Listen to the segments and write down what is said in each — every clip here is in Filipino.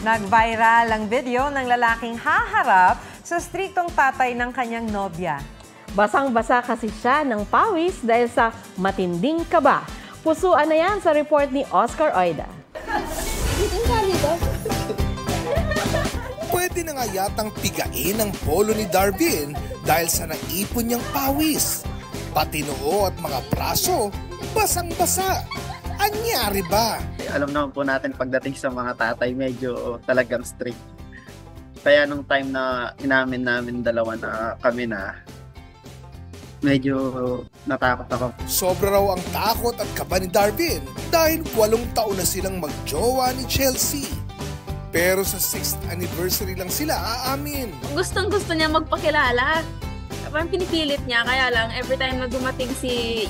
Nag-viral ang video ng lalaking haharap sa striktong tatay ng kanyang nobya. Basang-basa kasi siya ng pawis dahil sa matinding kaba. Pusuan na yan sa report ni Oscar Oida. Pwede na nga yatang pigain ang polo ni Darvin dahil sa naipon niyang pawis. Pati noo at mga braso, basang-basa. Anyari ba? Alam naman po natin pagdating sa mga tatay, medyo talagang strict. Kaya nung time na inamin namin dalawa na kami na, medyo natakot ako. Sobra raw ang takot at kaba ni Darvin dahil 8 taon na silang magjowa ni Chelsea. Pero sa 6th anniversary lang sila aamin. Gustong-gusto niya magpakilala. Parang pinipilit niya, kaya lang every time na dumating si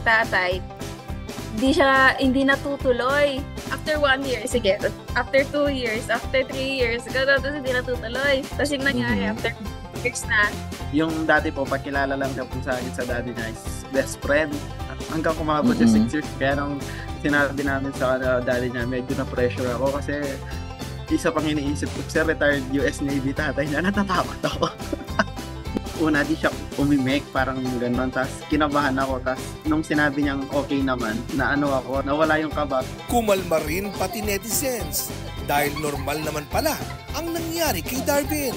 tatay, hindi natutuloy. After 1 year, sige. After 2 years, after 3 years, tapos hindi natutuloy. Tapos yung nangyari, after 2 years na. Yung dati po, pakilala lang siya po sa akin sa daddy niya is best friend. Hanggang kumabot siya 6 years. Kaya nung sinabi namin sa daddy niya, medyo na-pressure ako kasi isa pang iniisip ko, sa retired US Navy tatay niya, natatakot ako. Una, di siya umimik, parang gano'n. Tapos kinabahan ako. Tapos nung sinabi niyang okay naman, na ako, nawala yung kaba. Kumalma rin pati netizens dahil normal naman pala ang nangyari kay Darvin.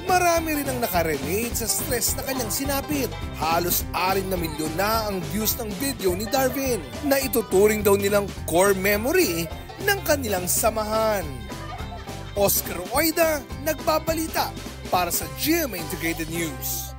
Marami rin ang nakarelate sa stress na kanyang sinapit. Halos 6 na milyon na ang views ng video ni Darvin na ituturing daw nilang core memory ng kanilang samahan. Oscar Oida, nagbabalita para sa GMA Integrated News.